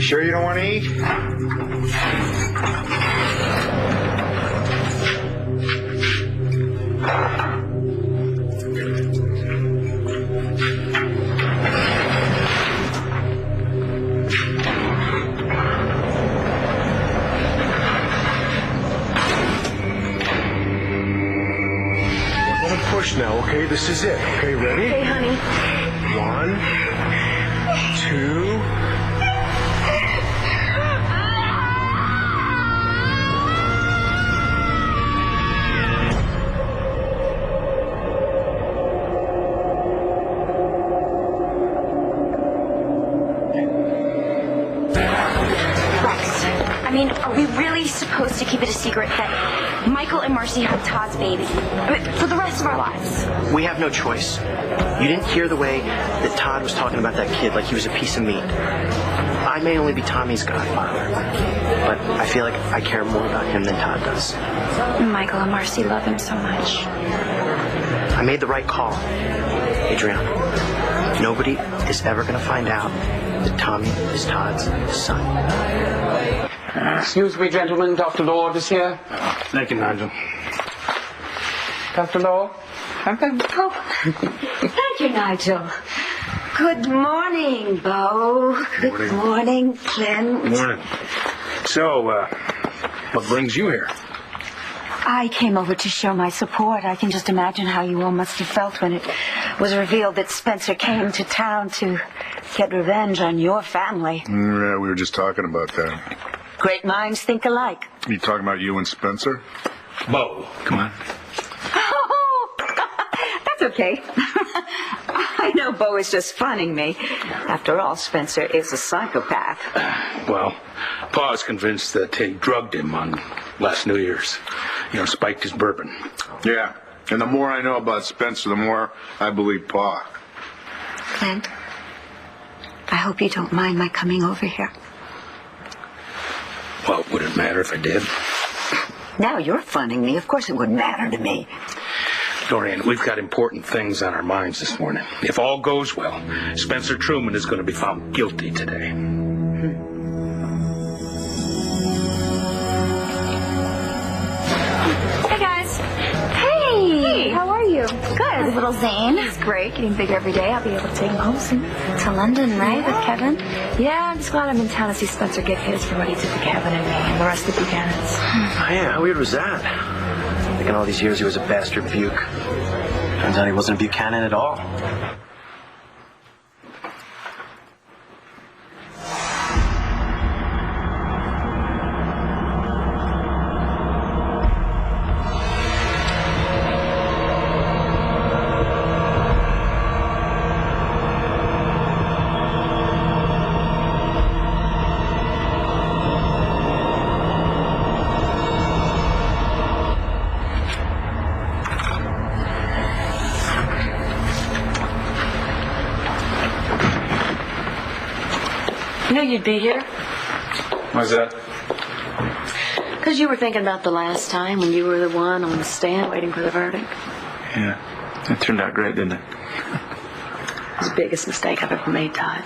Sure you don't want to eat? Push now, okay? This is it. Okay, ready? Okay, honey. 1, 2. Rex, I mean, are we really supposed to keep it a secret that Michael and Marcy had Todd's baby for the rest of our lives? We have no choice. You didn't hear the way that Todd was talking about that kid like he was a piece of meat. I may only be Tommy's godfather, but I feel like I care more about him than Todd does. Michael and Marcy love him so much. I made the right call, Adriana. Nobody is ever going to find out that Tommy is Todd's son. Excuse me, gentlemen. Dr. Lord is here. Thank you, Nigel. Dr. Lord? Oh, thank you, Nigel. Good morning, Bo. Good morning, Clint. Good morning. So, what brings you here? I came over to show my support. I can just imagine how you all must have felt when it was revealed that Spencer came to town to get revenge on your family. Yeah, we were just talking about that. Great minds think alike. You talking about you and Spencer? Bo, come on. Oh, that's okay. I know Bo is just funning me. After all, Spencer is a psychopath. Well, Pa's convinced that he drugged him on last New Year's. Spiked his bourbon. Yeah, and the more I know about Spencer, the more I believe Pa. Clint, I hope you don't mind my coming over here. Well, would it matter if I did? Now you're funning me. Of course it wouldn't matter to me. Dorian, we've got important things on our minds this morning. If all goes well, Spencer Truman is going to be found guilty today. Hey, guys. Hey, how are you? Good. Little Zane. He's great. Getting bigger every day. I'll be able to take him home soon. To London, right, with Kevin? Yeah, I'm just glad I'm in town to see Spencer get his for what he did to Kevin and me and the rest of the Buchanans. Oh, yeah, how weird was that? Thinking all these years he was a bastard Buke. Turns out he wasn't a Buchanan at all. I knew you'd be here. Why's that? Because you were thinking about the last time when you were the one on the stand waiting for the verdict. Yeah, it turned out great, didn't it? It was the biggest mistake I've ever made, Todd.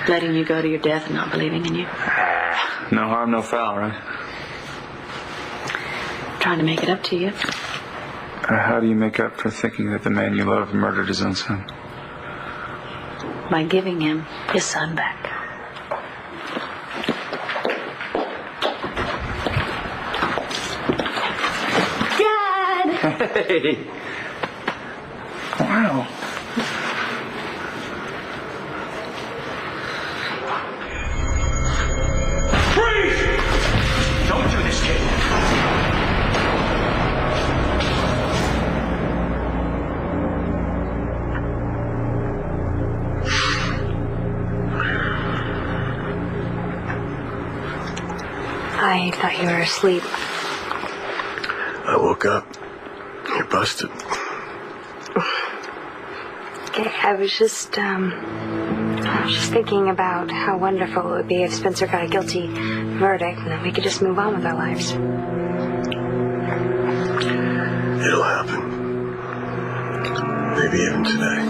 Letting you go to your death and not believing in you. No harm, no foul, right? Trying to make it up to you. How do you make up for thinking that the man you love murdered his own son? By giving him his son back. Hey! Wow. Freeze! Don't do this, kid. I thought you were asleep. I woke up. You're busted. Okay, I was just thinking about how wonderful it would be if Spencer got a guilty verdict and then we could just move on with our lives. It'll happen. Maybe even today.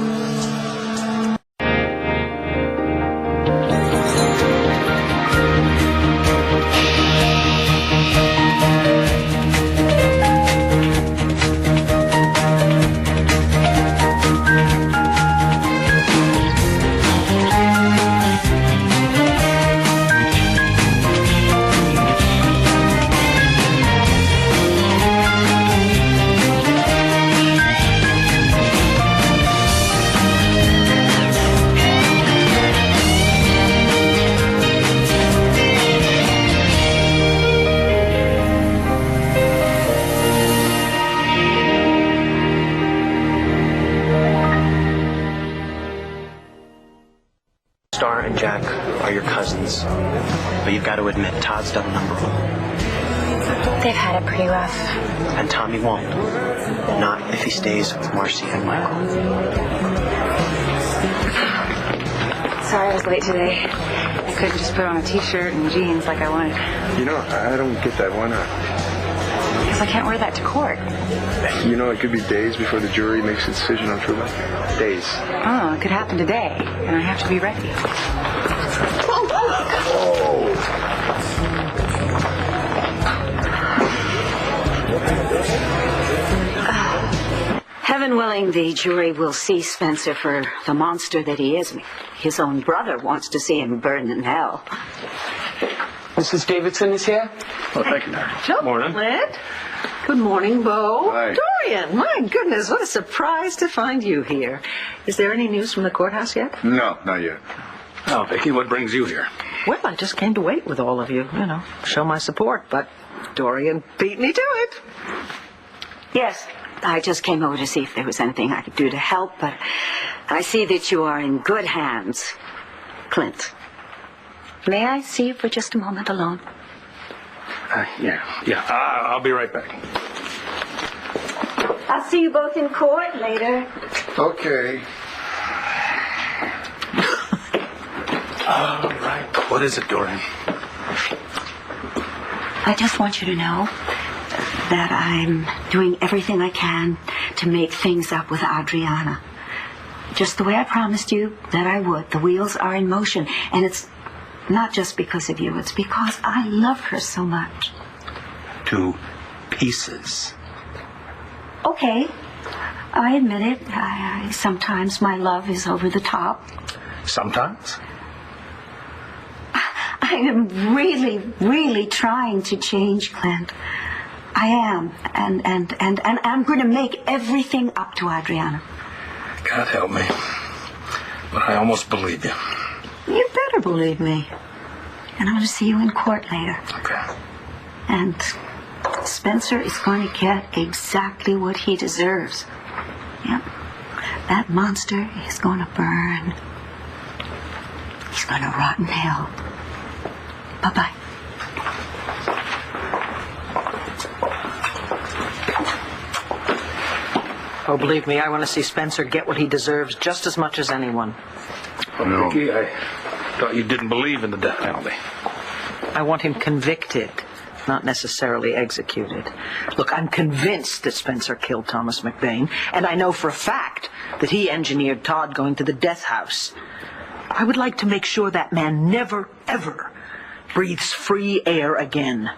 Star and Jack are your cousins, but you've got to admit Todd's done a number on them. They've had it pretty rough. And Tommy won't. Not if he stays with Marcy and Michael. Sorry I was late today. I couldn't just put on a t-shirt and jeans like I wanted. You know, I don't get that. Why not? Because I can't wear that to court. You know, it could be days before the jury makes a decision on Truman. Days. Oh, it could happen today, and I have to be ready. Heaven willing, the jury will see Spencer for the monster that he is. His own brother wants to see him burn in hell. Mrs. Davidson is here? Oh, thank you, Mary. Morning. Clint. Good morning, Bo. Hi. Dorian, my goodness, what a surprise to find you here. Is there any news from the courthouse yet? No, not yet. Oh, Vicky, what brings you here? Well, I just came to wait with all of you, show my support, but Dorian beat me to it. Yes, I just came over to see if there was anything I could do to help, but I see that you are in good hands, Clint. May I see you for just a moment alone? Yeah. I'll be right back. I'll see you both in court later. Okay. All right. What is it, Dorian? I just want you to know that I'm doing everything I can to make things up with Adriana. Just the way I promised you that I would. The wheels are in motion, and it's not just because of you. It's because I love her so much. 2 pieces. Okay, I admit it. I sometimes my love is over the top. Sometimes? I am really, really trying to change, Clint. I am, and I'm going to make everything up to Adriana. God help me. But I almost believe you. You better believe me. And I'm going to see you in court later. Okay. And Spencer is going to get exactly what he deserves. Yep. That monster is going to burn. He's going to rot in hell. Bye-bye. Oh, believe me, I want to see Spencer get what he deserves just as much as anyone. Well, Vicky, I thought you didn't believe in the death penalty. I want him convicted, not necessarily executed. Look, I'm convinced that Spencer killed Thomas McBain, and I know for a fact that he engineered Todd going to the death house. I would like to make sure that man never, ever breathes free air again.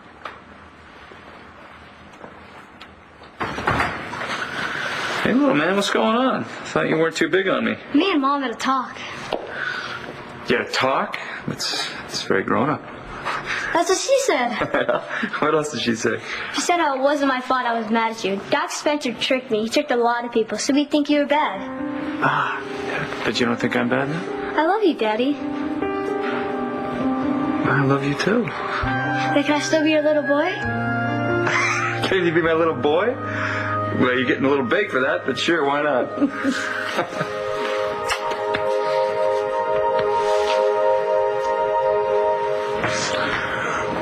Hey, little man, what's going on? I thought you weren't too big on me. Me and Mom had a talk. You had a talk? That's very grown up. That's what she said. What else did she say? She said how it wasn't my fault I was mad at you. Doc Spencer tricked me. He tricked a lot of people, so we think you were bad. But you don't think I'm bad now? I love you, Daddy. I love you too. Then can I still be your little boy? Can you be my little boy? Well, you're getting a little big for that, but sure, why not?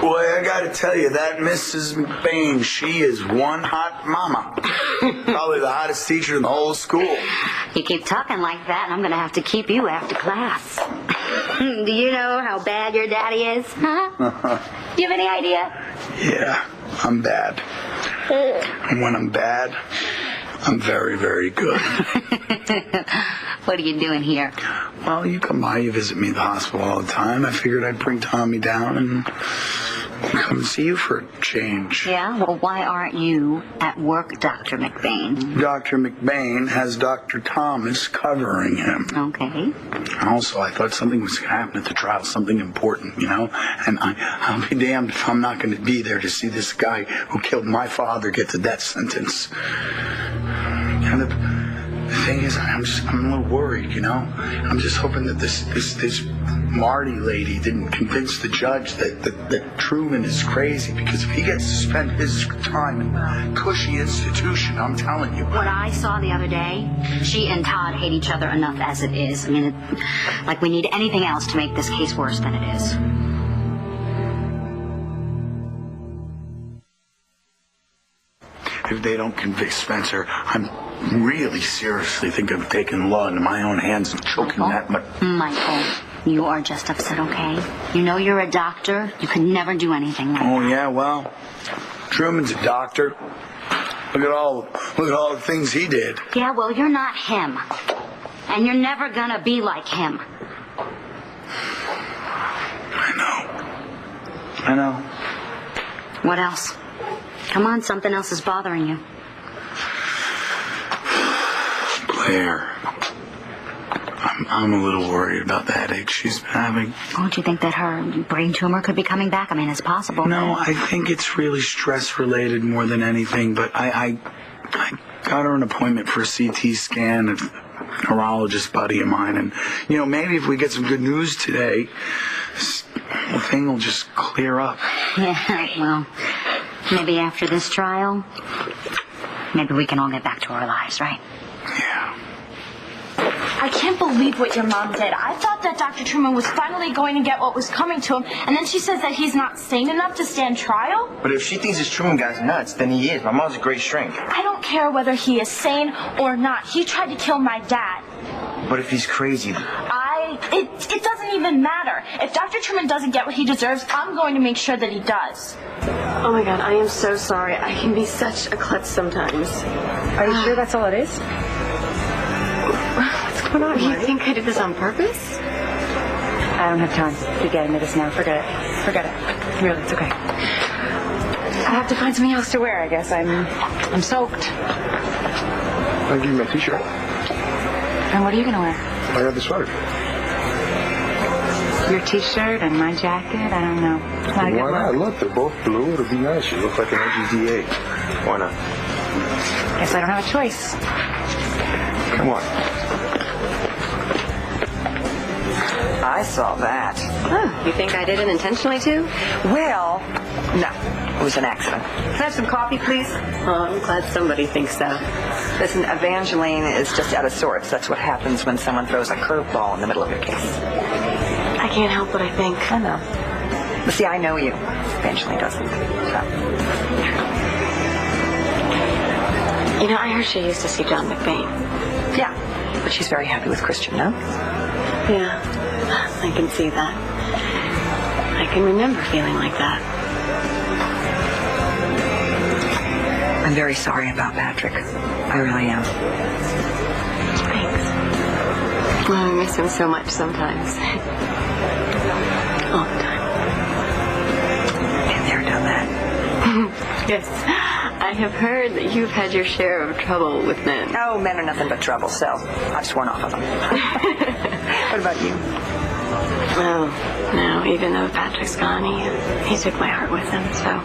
Boy, I gotta tell you, that Mrs. McBain, she is one hot mama. Probably the hottest teacher in the whole school. You keep talking like that, and I'm going to have to keep you after class. Do you know how bad your daddy is? Huh? Do you have any idea? Yeah, I'm bad. And when I'm bad, I'm very, very good. What are you doing here? Well, you come by, you visit me at the hospital all the time. I figured I'd bring Tommy down and come see you for a change. Yeah? Well, why aren't you at work, Dr. McBain? Dr. McBain has Dr. Thomas covering him. Okay. Also, I thought something was going to happen at the trial, something important, And I'll be damned if I'm not going to be there to see this guy who killed my father get the death sentence. And the thing is, I'm a little worried, you know? I'm just hoping that this Marty lady didn't convince the judge that Truman is crazy, because if he gets to spend his time in a cushy institution, I'm telling you. What I saw the other day, she and Todd hate each other enough as it is. I mean, like we need anything else to make this case worse than it is. If they don't convict Spencer, I'm really seriously thinking of taking the law into my own hands and choking that. Michael, you are just upset, okay? You know you're a doctor. You could never do anything like that. Oh yeah, well, Truman's a doctor. Look at all the things he did. Yeah, well, you're not him, and you're never gonna be like him. I know. What else? Come on, something else is bothering you. Blair. I'm a little worried about the headache she's been having. Don't you think that her brain tumor could be coming back? I mean, it's possible. No, I think it's really stress-related more than anything, but I got her an appointment for a CT scan of a neurologist buddy of mine, and, you know, maybe if we get some good news today, the thing will just clear up. Yeah, well, maybe after this trial, maybe we can all get back to our lives, right? Yeah. I can't believe what your mom did. I thought that Dr. Truman was finally going to get what was coming to him, and then she says that he's not sane enough to stand trial? But if she thinks this Truman guy's nuts, then he is. My mom's a great shrink. I don't care whether he is sane or not. He tried to kill my dad. But if he's crazy... It doesn't even matter. If Dr. Truman doesn't get what he deserves, I'm going to make sure that he does. Oh my God, I am so sorry. I can be such a klutz sometimes. Are you sure that's all it is? What's going on? You think I did this on purpose? I don't have time to get into this now. Forget it. Really, it's okay. I have to find something else to wear, I guess. I'm soaked. I'll give you my t-shirt. And what are you going to wear? I got the sweater. Your t-shirt and my jacket? I don't know. Why not? Look, they're both blue. It'll be nice. You look like an LGDA. Why not? Guess I don't have a choice. Come on. I saw that. Oh, you think I did it intentionally too? Well, no. It was an accident. Can I have some coffee, please? Oh, I'm glad somebody thinks so. Listen, Evangeline is just out of sorts. That's what happens when someone throws a curveball in the middle of your case. I can't help what I think. I know. But see, I know you. Evangeline doesn't. So. You know, I heard she used to see John McBain. Yeah, but she's very happy with Christian, no? Yeah, I can see that. I can remember feeling like that. I'm very sorry about Patrick. I really am. Thanks. Well, I miss him so much sometimes. All the time. Been there, done that. Yes. I have heard that you've had your share of trouble with men. Oh, men are nothing but trouble, so I've sworn off of them. What about you? Well, no, even though Patrick's gone, he took my heart with him, so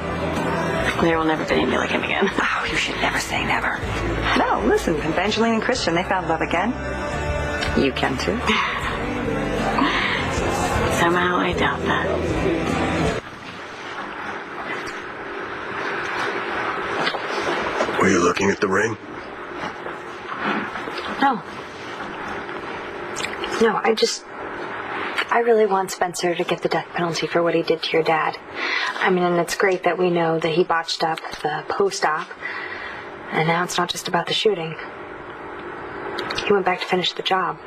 there will never be anybody like him again. Oh, you should never say never. No, listen, Evangeline and Christian, they found love again. You can too. Somehow I doubt that. Were you looking at the ring? No. No, I really want Spencer to get the death penalty for what he did to your dad. I mean, and it's great that we know that he botched up the post-op, and now it's not just about the shooting. He went back to finish the job.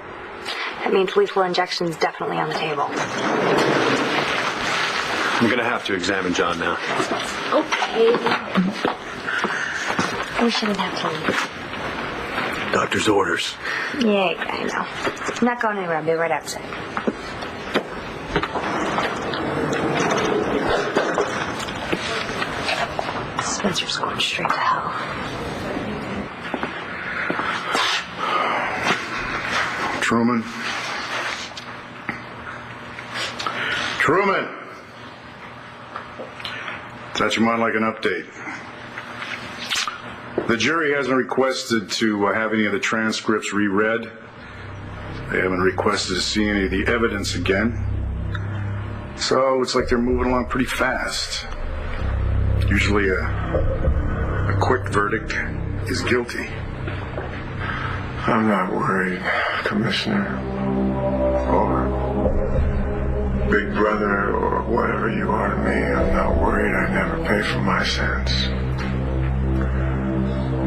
That means lethal injection's definitely on the table. I'm going to have to examine John now. Okay. We shouldn't have to leave. Doctor's orders. Yeah, I know. I'm not going anywhere. I'll be right outside. Spencer's going straight to hell. Truman. Truman! Touch your mind like an update. The jury hasn't requested to have any of the transcripts reread. They haven't requested to see any of the evidence again. So it's like they're moving along pretty fast. Usually a quick verdict is guilty. I'm not worried, Commissioner. Or Big Brother, or whatever you are to me. I'm not worried. I never pay for my sins.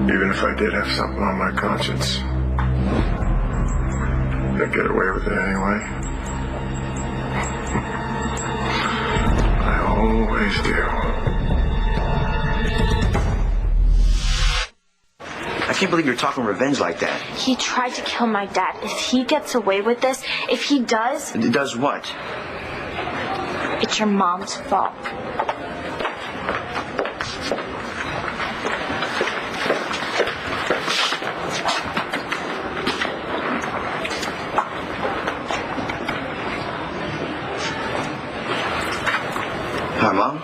Even if I did have something on my conscience, I'd get away with it anyway. I always do. I can't believe you're talking revenge like that. He tried to kill my dad. If he gets away with this, if he does... Does what? It's your mom's fault. Hi, Mom.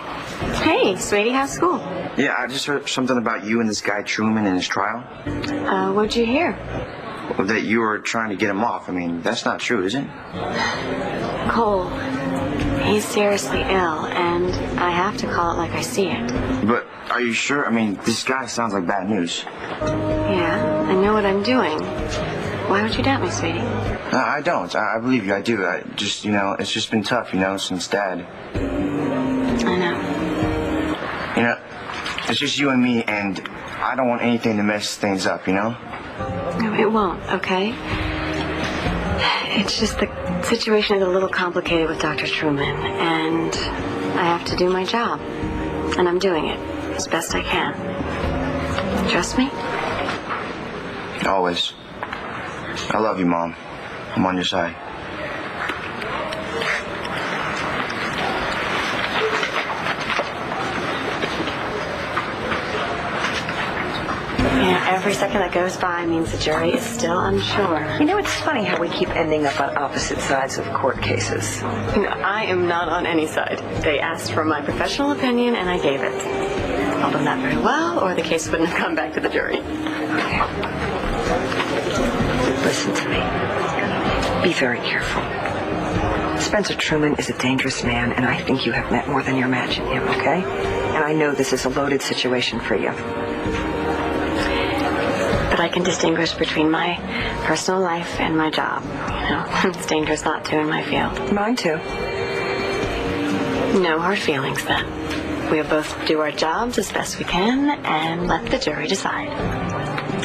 Hey, sweetie, how's school? Yeah, I just heard something about you and this guy Truman and his trial. What'd you hear? Well, that you were trying to get him off. I mean, that's not true, is it? Cole, he's seriously ill, and I have to call it like I see it. But are you sure? I mean, this guy sounds like bad news. Yeah, I know what I'm doing. Why don't you doubt me, sweetie? No, I don't. I believe you. I do. I just, it's just been tough, since Dad. I know. It's just you and me, and I don't want anything to mess things up, No, it won't, okay? It's just the situation is a little complicated with Dr. Truman, and I have to do my job. And I'm doing it as best I can. Trust me? Always. I love you, Mom. I'm on your side. Every second that goes by means the jury is still unsure. It's funny how we keep ending up on opposite sides of court cases. I am not on any side. They asked for my professional opinion, and I gave it. Although not very well, or the case wouldn't have come back to the jury. Okay. Listen to me. Be very careful. Spencer Truman is a dangerous man, and I think you have met more than your match in him, okay? And I know this is a loaded situation for you. But I can distinguish between my personal life and my job. It's dangerous not to in my field. Mine too. No hard feelings then. We'll both do our jobs as best we can and let the jury decide.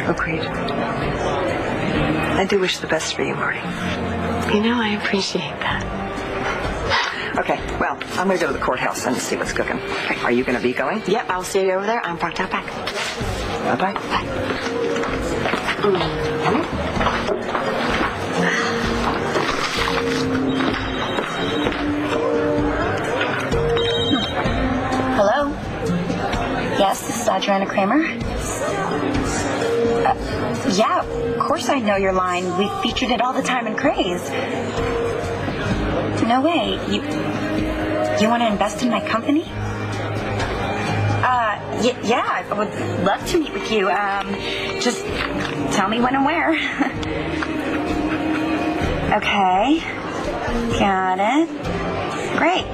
Agreed. I do wish the best for you, Marty. I appreciate that. Okay, well, I'm going to go to the courthouse and see what's cooking. Okay. Are you going to be going? Yep, I'll see you over there. I'm parked out back. Bye-bye. Bye. Hello? Yes, this is Adriana Kramer. Yeah, of course I know your line. We featured it all the time in Craze. No way. You want to invest in my company? Yeah, I would love to meet with you. Just tell me when and where. Okay. Got it. Great.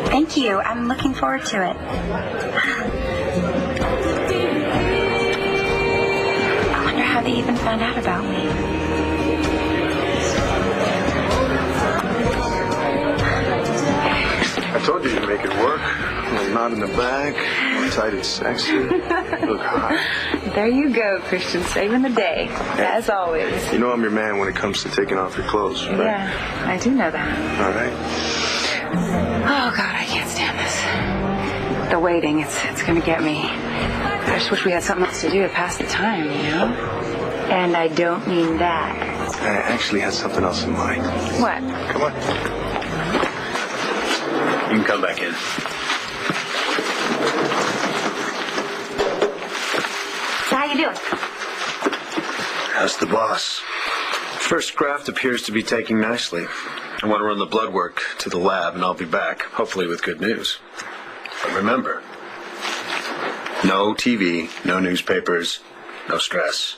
Thank you. I'm looking forward to it. I wonder how they even found out about me. I told you to make it work. A little knot in the back, tight and sexy. Look hot. There you go, Christian, saving the day, as always. You know I'm your man when it comes to taking off your clothes, right? Yeah, I do know that. All right. Oh, God, I can't stand this. The waiting, it's going to get me. I just wish we had something else to do to pass the time, And I don't mean that. I actually had something else in mind. What? Come on. You can come back in. So how you doing? How's the boss? First graft appears to be taking nicely. I want to run the blood work to the lab, and I'll be back, hopefully with good news. But remember, No TV, no newspapers, no stress.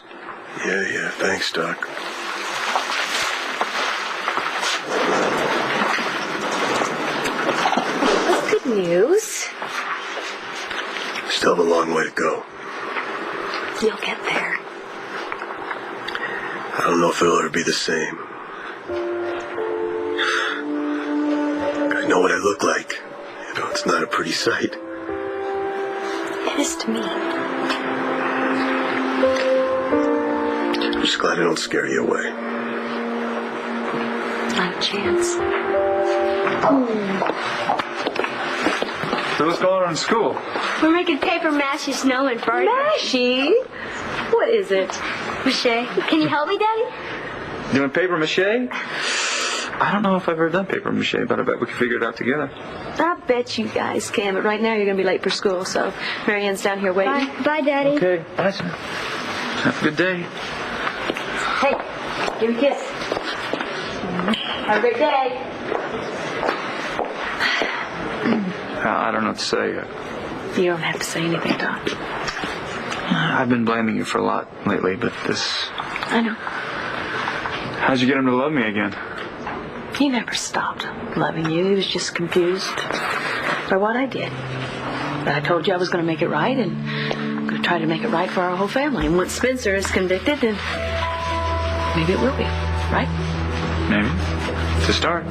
Yeah, thanks, Doc. That's good news. Still have a long way to go. You'll get there. I don't know if it'll ever be the same. I know what I look like. You know, it's not a pretty sight. It is to me. I'm just glad I don't scare you away. Not a chance. So what's going on in school? We're making paper mashy snow and bird. Mashy? What is it? Mache. Can you help me, Daddy? Doing paper mache? I don't know if I've ever done paper mache, but I bet we can figure it out together. I bet you guys can, but right now you're going to be late for school, so Marianne's down here waiting. Bye, Daddy. Okay, bye, son. Have a good day. Hey, give me a kiss. Have a great day. I don't know what to say yet. You don't have to say anything, Doc. I've been blaming you for a lot lately, but this... I know. How'd you get him to love me again? He never stopped loving you. He was just confused by what I did. But I told you I was going to make it right, and I'm going to try to make it right for our whole family. And once Spencer is convicted, then maybe it will be, right? Maybe. To start.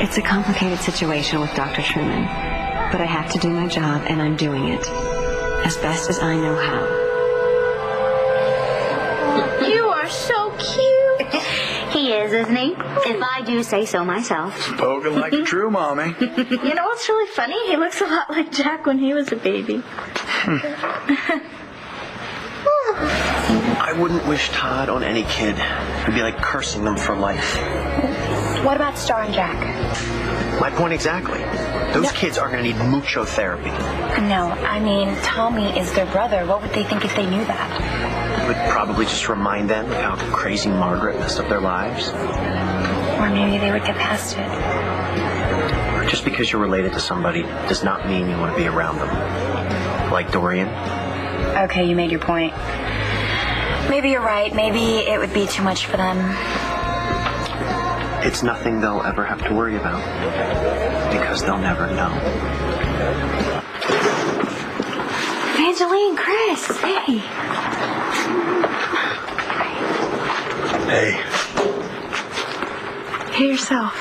It's a complicated situation with Dr. Truman, but I have to do my job, and I'm doing it as best as I know how. You are so cute. He is, isn't he? If I do say so myself. Spoken like a true mommy. You know what's really funny? He looks a lot like Jack when he was a baby. I wouldn't wish Todd on any kid. It'd be like cursing them for life. What about Star and Jack? My point exactly. Those kids are going to need mucho therapy. No, I mean, Tommy is their brother. What would they think if they knew that? It would probably just remind them of how crazy Margaret messed up their lives. Or maybe they would get past it. Just because you're related to somebody does not mean you want to be around them. Like Dorian. Okay, you made your point. Maybe you're right. Maybe it would be too much for them. It's nothing they'll ever have to worry about. Because they'll never know. Evangeline, Chris, hey. Hey. Hey yourself.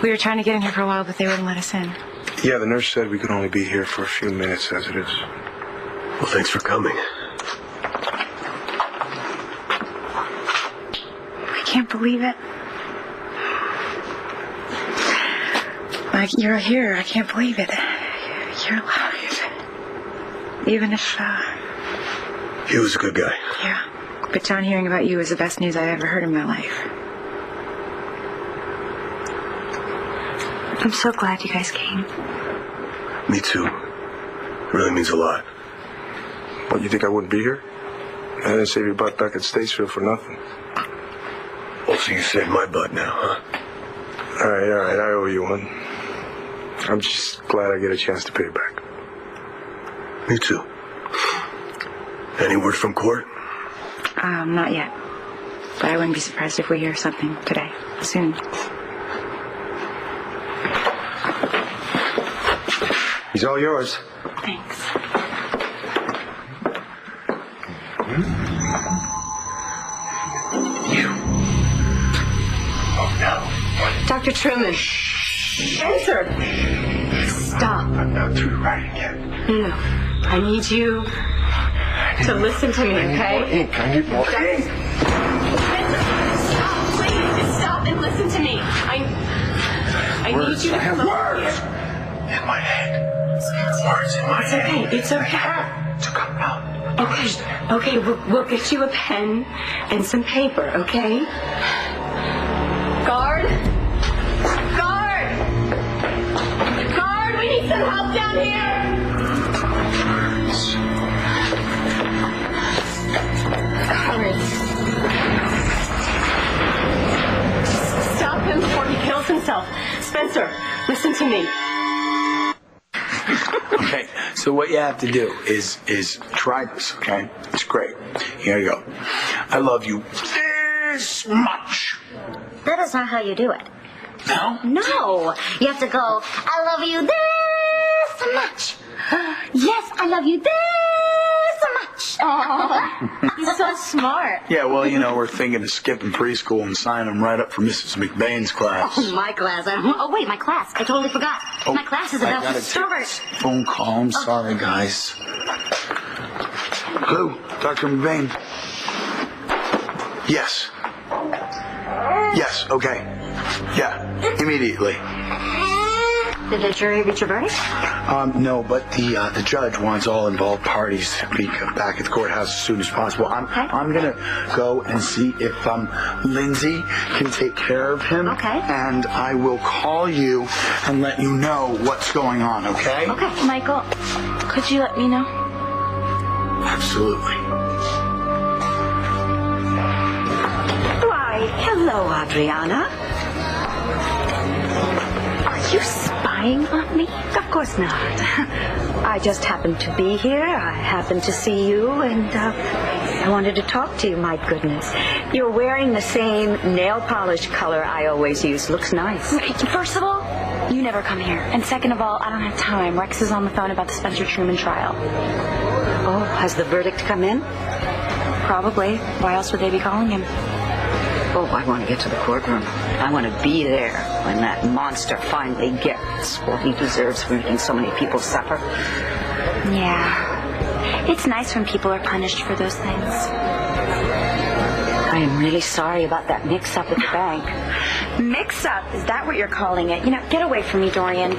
We were trying to get in here for a while, but they wouldn't let us in. Yeah, the nurse said we could only be here for a few minutes as it is. Well, thanks for coming. I can't believe it. Like, you're here. I can't believe it. You're alive. Even if, He was a good guy. yeah. But John, hearing about you was the best news I've ever heard in my life. I'm so glad you guys came. Me too. It really means a lot. What, you think I wouldn't be here? I didn't save your butt back at Statesville for nothing. Oh, so you saved my butt now, huh? All right, I owe you one. I'm just glad I get a chance to pay it back. Me too. Any word from court? Not yet. But I wouldn't be surprised if we hear something today. Soon. He's all yours. Thanks. Dr. Truman. Answer. Stop. I'm not through writing yet. No. I need you to listen to me, okay? I need more ink. Stop, please. Just stop and listen to me. I need you to come over here. In my head. Words in my head. It's okay. To come out. Okay, we'll get you a pen and some paper, okay? Guard! We need some help down here! Hurry. Stop him before he kills himself. Spencer, listen to me. Okay, so what you have to do is try this, okay? It's great. Here you go. I love you this much. That is not how you do it. No? No. You have to go, I love you this much. Yes, I love you this much. Oh, he's so smart. Yeah, well, we're thinking of skipping preschool and signing him right up for Mrs. McBain's class. Oh, my class. Oh, wait, my class. I totally forgot. Oh, my class is about to start. Phone call. I'm sorry, guys. Hello, Dr. McBain. Yes. Yes, okay. Yeah, immediately. Did the jury reach a verdict? No, but the judge wants all involved parties to be back at the courthouse as soon as possible. I'm gonna go and see if Lindsay can take care of him. Okay. And I will call you and let you know what's going on. Okay? Okay, Michael, could you let me know? Absolutely. Why, hello, Adriana. Are you spying on me? Of course not. I just happened to be here. I happened to see you, and I wanted to talk to you. My goodness. You're wearing the same nail polish color I always use. Looks nice. First of all, you never come here. And second of all, I don't have time. Rex is on the phone about the Spencer Truman trial. Oh, has the verdict come in? Probably. Why else would they be calling him? Oh, I want to get to the courtroom. I want to be there when that monster finally gets what he deserves for making so many people suffer. Yeah. It's nice when people are punished for those things. I am really sorry about that mix-up at the bank. Mix-up? Is that what you're calling it? Get away from me, Dorian.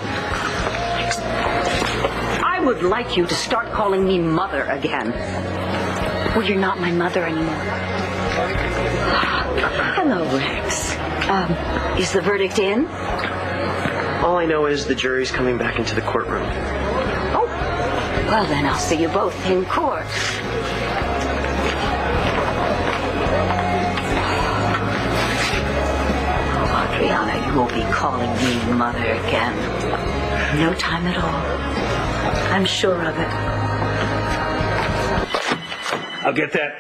I would like you to start calling me Mother again. Well, you're not my mother anymore. Hello, Rex. Is the verdict in? All I know is the jury's coming back into the courtroom. Oh, well then I'll see you both in court. Oh, Adriana, you won't be calling me Mother again. No time at all. I'm sure of it. I'll get that.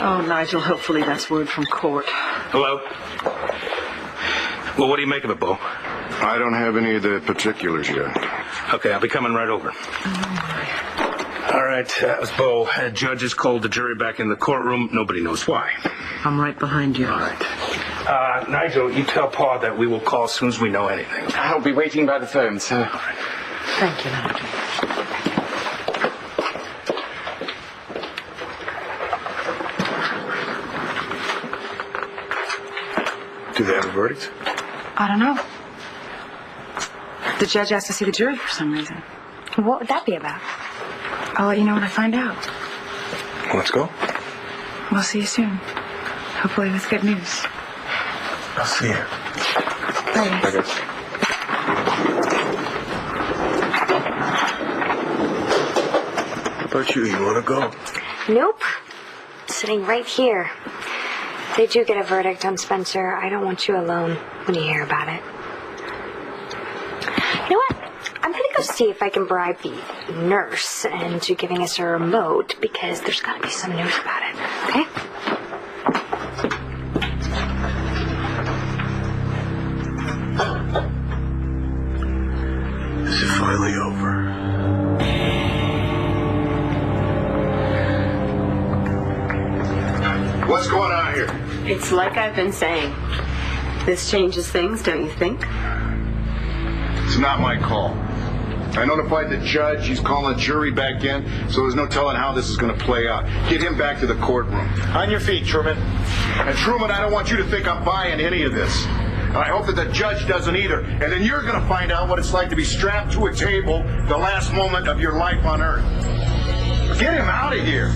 Oh, Nigel, hopefully that's word from court. Hello? Well, what do you make of it, Bo? I don't have any of the particulars yet. Okay, I'll be coming right over. All right, that was Bo. Judge has called the jury back in the courtroom. Nobody knows why. I'm right behind you. All right. Nigel, you tell Pa that we will call as soon as we know anything. I'll be waiting by the phone, sir. All right. Thank you, Nigel. Do they have a verdict? I don't know. The judge asked to see the jury for some reason. What would that be about? I'll let you know when I find out. Let's go. We'll see you soon. Hopefully with good news. I'll see you. Bye. Okay. How about you? You want to go? Nope. Sitting right here. If they do get a verdict on Spencer, I don't want you alone when you hear about it. You know what? I'm gonna go see if I can bribe the nurse into giving us a remote, because there's gotta be some news about it, okay? Is it finally over? What's going on here? It's like I've been saying. This changes things, don't you think? It's not my call. I notified the judge. He's calling the jury back in, so there's no telling how this is going to play out. Get him back to the courtroom. On your feet, Truman. And Truman, I don't want you to think I'm buying any of this. And I hope that the judge doesn't either. And then you're going to find out what it's like to be strapped to a table the last moment of your life on earth. Get him out of here.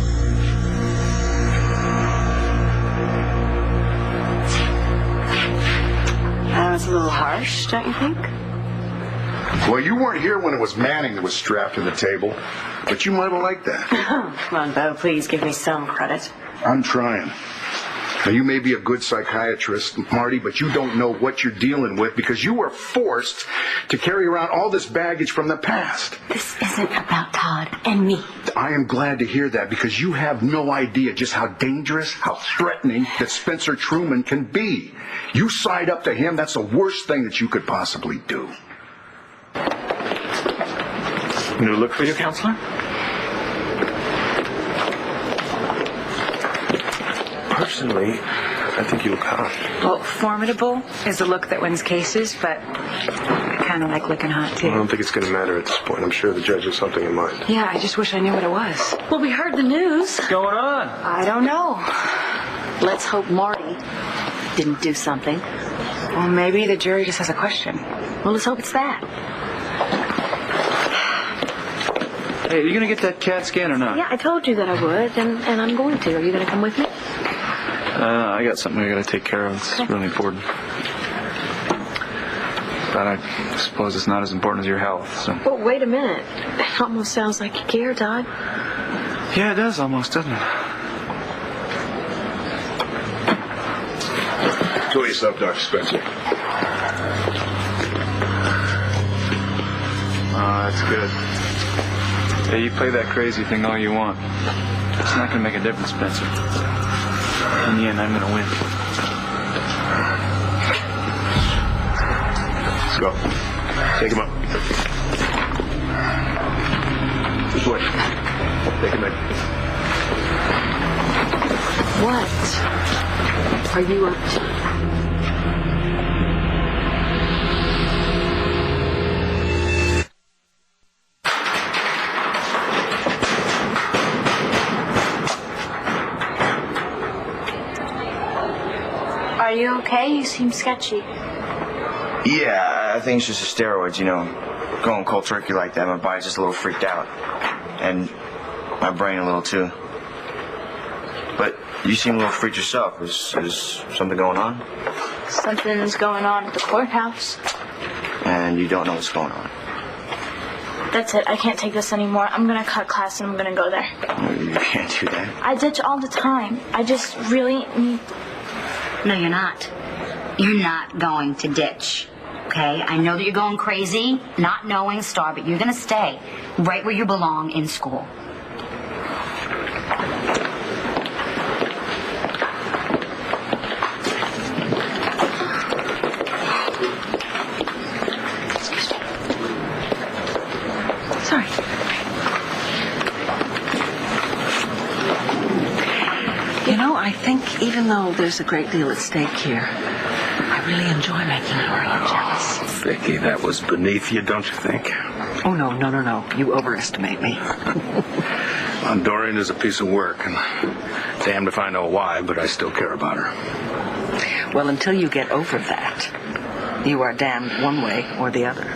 That was a little harsh, don't you think? Well, you weren't here when it was Manning that was strapped to the table, but you might have liked that. Come on, Bo, please give me some credit. I'm trying. Now, you may be a good psychiatrist, Marty, but you don't know what you're dealing with because you were forced to carry around all this baggage from the past. This isn't about Todd and me. I am glad to hear that because you have no idea just how dangerous, how threatening that Spencer Truman can be. You side up to him, that's the worst thing that you could possibly do. New look for you, counselor? Personally, I think you look hot. Well, formidable is the look that wins cases, but I kind of like looking hot, too. I don't think it's going to matter at this point. I'm sure the judge has something in mind. Yeah, I just wish I knew what it was. Well, we heard the news. What's going on? I don't know. Let's hope Marty didn't do something. Well, maybe the jury just has a question. Well, let's hope it's that. Hey, are you going to get that CAT scan or not? Yeah, I told you that I would, and I'm going to. Are you going to come with me? I got something I got to take care of. It's really important. But I suppose it's not as important as your health, so... Well, wait a minute. It almost sounds like you care, Todd. Yeah, it does almost, doesn't it? Enjoy yourself, Dr. Spencer. Oh, that's good. Yeah, you play that crazy thing all you want. It's not going to make a difference, Spencer. In the end, I'm going to win. Let's go. Take him up. This way. Take him in. What are you up to? Are you okay? You seem sketchy. Yeah, I think it's just the steroids, you know. Going cold turkey like that, my body's just a little freaked out. And my brain a little too. But you seem a little freaked yourself. Is something going on? Something's going on at the courthouse. And you don't know what's going on? That's it. I can't take this anymore. I'm going to cut class and I'm going to go there. You can't do that. I ditch all the time. I just really need... No, you're not. You're not going to ditch. Okay? I know that you're going crazy, not knowing Star, but you're going to stay right where you belong in school. Sorry. You know, I think even though there's a great deal at stake here, I really enjoy making you a little jealous. Vicky, that was beneath you, don't you think? Oh, no. You overestimate me. Well, Dorian is a piece of work, and damned if I know why, but I still care about her. Well, until you get over that, you are damned one way or the other.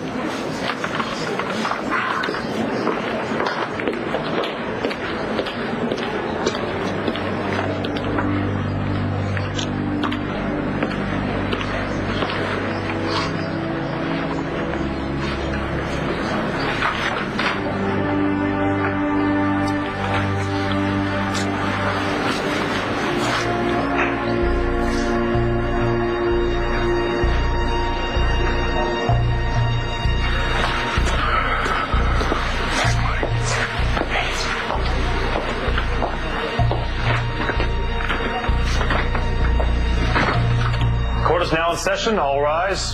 Now in session, all rise.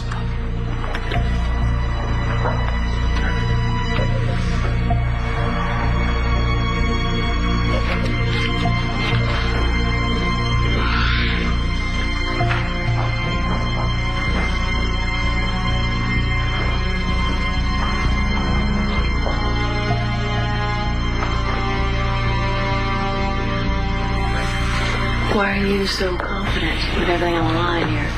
Why are you so confident with everything on the line here?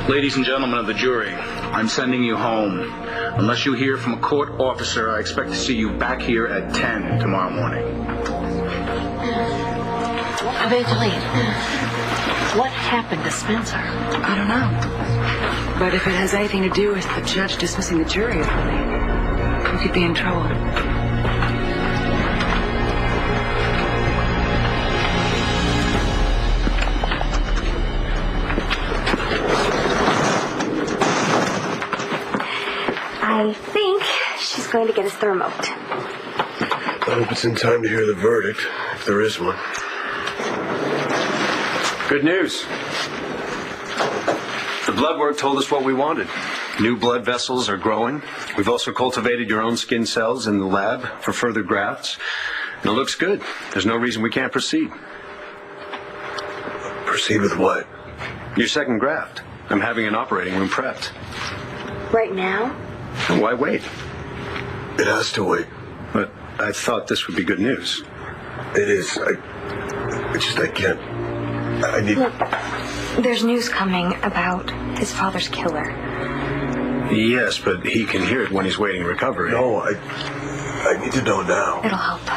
Ladies and gentlemen of the jury, I'm sending you home. Unless you hear from a court officer, I expect to see you back here at 10 tomorrow morning. Evangeline, what happened to Spencer? I don't know. But if it has anything to do with the judge dismissing the jury, we could be in trouble. just going to get us the remote. I hope it's in time to hear the verdict, if there is one. Good news. The blood work told us what we wanted. New blood vessels are growing. We've also cultivated your own skin cells in the lab for further grafts. And it looks good. There's no reason we can't proceed. Proceed with what? Your second graft. I'm having an operating room prepped. Right now? Why wait? It has to wait. But I thought this would be good news. It is. I can't. I need... Look, there's news coming about his father's killer. Yes, but he can hear it when he's waiting recovery. No, I need to know now. It'll help.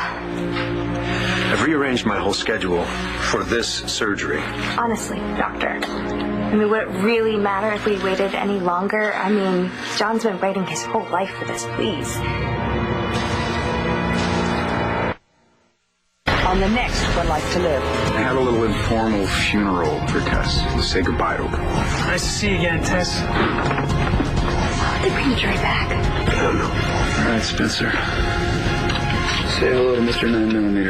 I've rearranged my whole schedule for this surgery. Honestly, doctor. I mean, would it really matter if we waited any longer? I mean, John's been waiting his whole life for this, please. On the next One Life to Live. I had a little informal funeral for Tess to say goodbye to her. Nice to see you again, Tess. How did they bring the jury back? I don't know. All right, Spencer. Say hello to Mr. 9mm.